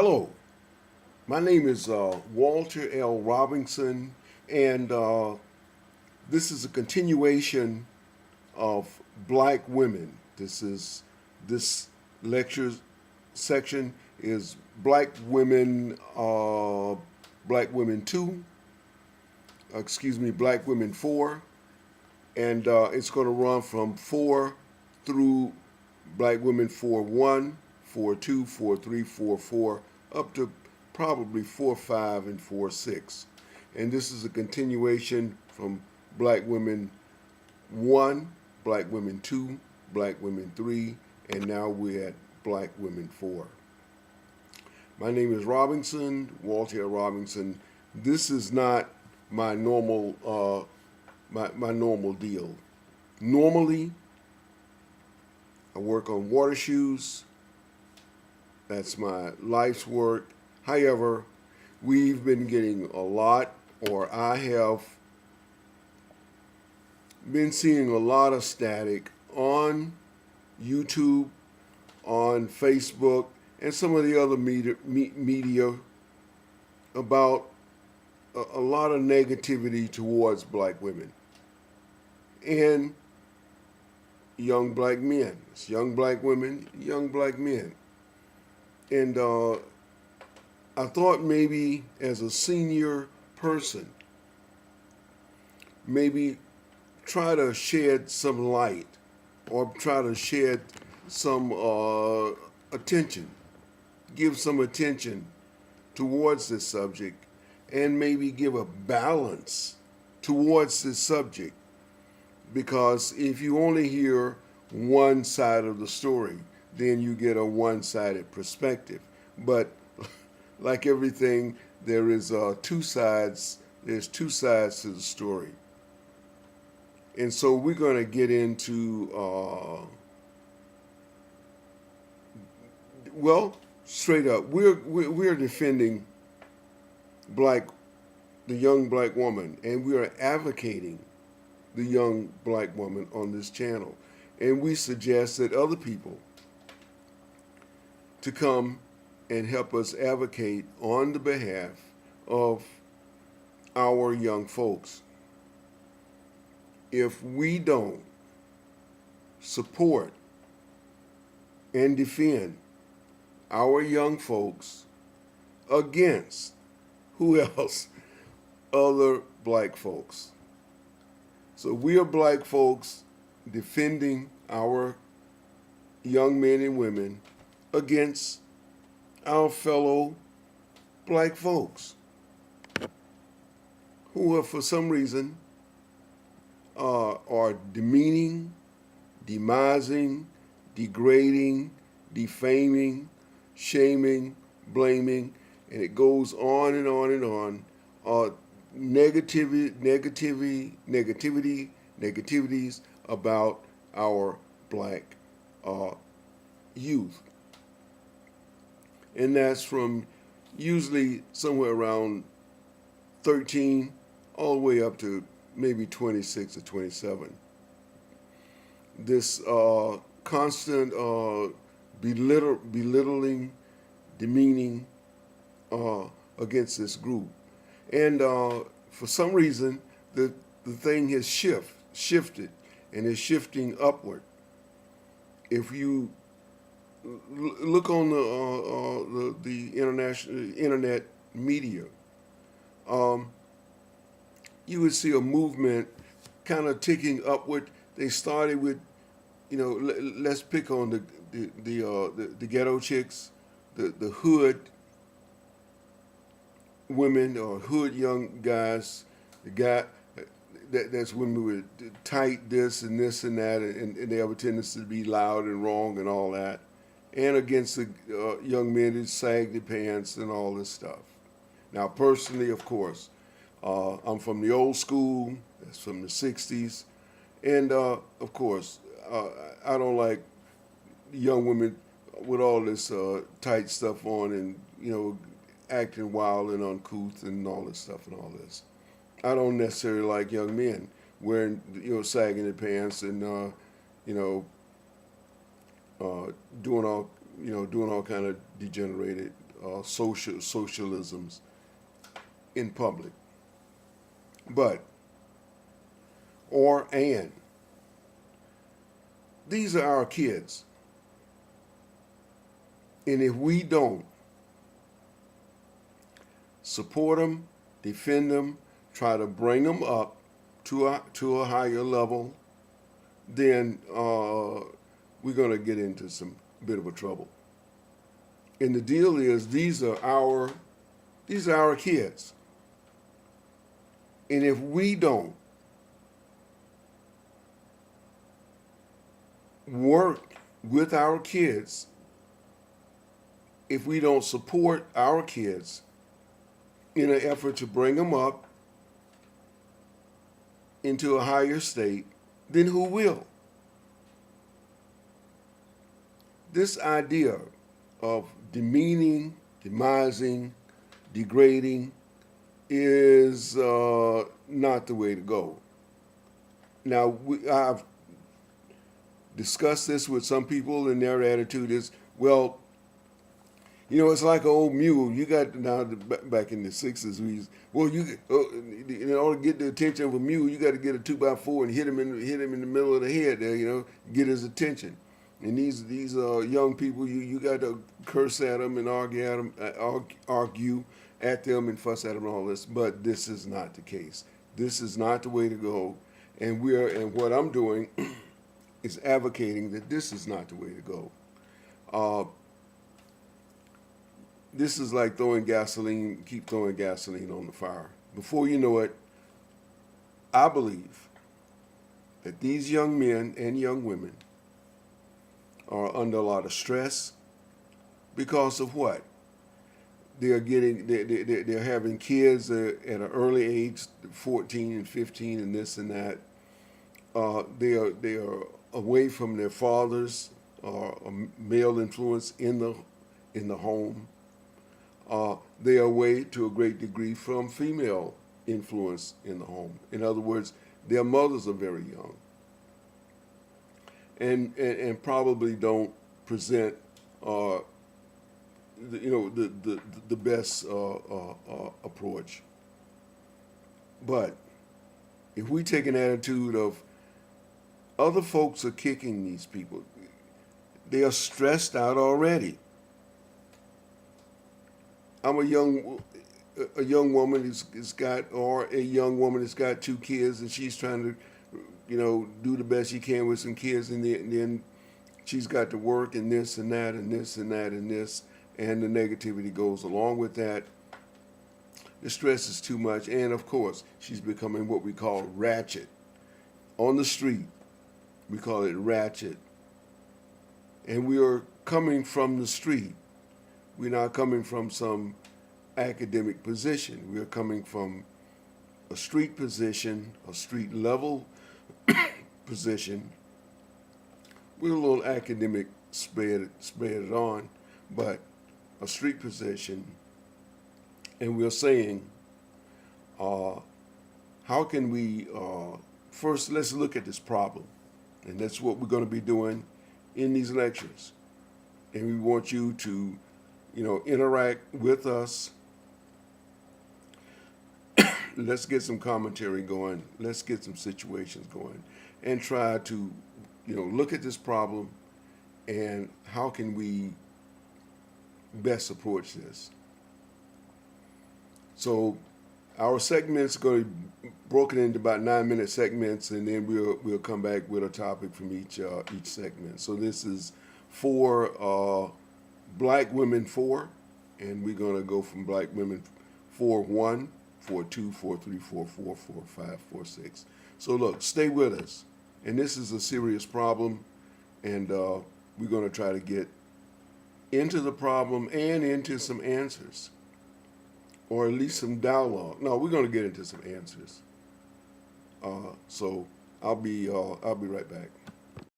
Hello, my name is Walter L. Robinson, and this is a continuation of Black Women. This lecture section is Black Women 2, Black Women 4, and it's going to run from 4 through Black Women 4-1, 4-2, 4-3, 4-4, up to probably 4-5 and 4-6. And this is a continuation from Black Women 1, Black Women 2, Black Women 3, and now we're at Black Women 4. My name is Robinson, Walter Robinson. This is not my normal deal. Normally, I work on water shoes. That's my life's work. However, we've been getting a lot, or I have been seeing a lot of static on YouTube, on Facebook, and some of the other media about a lot of negativity towards black women and young black men. It's young black women, young black men. And I thought maybe as a senior person, maybe try to shed some light or try to shed some attention, give some attention towards this subject, and maybe give a balance towards this subject. Because if you only hear one side of the story, then you get a one-sided perspective. But like everything, there is two sides. There's two sides to the story, and so we're going to get into straight up. We're defending the young black woman, and we are advocating the young black woman on this channel, and we suggest that other people to come and help us advocate on the behalf of our young folks. If we don't support and defend our young folks against who else? Other black folks. So we are black folks defending our young men and women against our fellow black folks who are, for some reason, are demeaning, demising, degrading, defaming, shaming, blaming, and it goes on and on and on. Negativities about our black youth. And that's from usually somewhere around 13 all the way up to maybe 26 or 27. This constant belittling, demeaning against this group. And for some reason, the thing has shifted and is shifting upward. If you look on the international internet media, you would see a movement kind of ticking upward. They started with, let's pick on the ghetto chicks, the hood women or hood young guys, the guy that's women with tight this and this and that, and they have a tendency to be loud and wrong and all that, and against the young men who sag their pants and all this stuff. Now, personally, of course, I'm from the old school. That's from the '60s, and of course, I don't like young women with all this tight stuff on and acting wild and uncouth and all this stuff and all this. I don't necessarily like young men wearing sagging their pants and doing all kind of degenerated socialisms in public. But, and, these are our kids. And if we don't support them, defend them, try to bring them up to a higher level, then we're going to get into some bit of a trouble. And the deal is, these are our kids. And if we don't work with our kids, if we don't support our kids in an effort to bring them up into a higher state, then who will? This idea of demeaning, demising, degrading is not the way to go. Now, I've discussed this with some people, and their attitude is, well, it's like an old mule. You got, now back in the 60s, in order to get the attention of a mule, you got to get a 2x4 and hit him in the middle of the head there, get his attention. And these young people, you got to curse at them and argue at them and fuss at them and all this. But this is not the case. This is not the way to go. And what I'm doing is advocating that this is not the way to go. This is like keep throwing gasoline on the fire. Before you know it, I believe that these young men and young women are under a lot of stress because of what? They're having kids at an early age, 14 and 15 and this and that. They are away from their fathers or male influence in the home. They are away to a great degree from female influence in the home. In other words, their mothers are very young, and probably don't present the best approach. But if we take an attitude of other folks are kicking these people, they are stressed out already. I'm a young woman who's got, or a young woman that's got 2 kids, and she's trying to, do the best she can with some kids, and then she's got to work and this and that and this and that and this, and the negativity goes along with that. The stress is too much, and of course, she's becoming what we call ratchet. On the street, we call it ratchet. And we are coming from the street. We're not coming from some academic position. We are coming from a street position, a street level position, with a little academic spread it on, but a street position. And we're saying, how can we, first let's look at this problem. And that's what we're going to be doing in these lectures. And we want you to, interact with us. Let's get some commentary going. Let's get some situations going, and try to, look at this problem and how can we best approach this. So our segments are going to be broken into about 9-minute segments, and then we'll come back with a topic from each segment. So this is for Black Women 4, and we're going to go from Black Women 4-1, 4-2, 4-3, 4-4, 4-5, 4-6. So look, stay with us. And this is a serious problem, and we're going to try to get into the problem and into some answers, or at least some dialogue. No, we're going to get into some answers. So I'll be right back.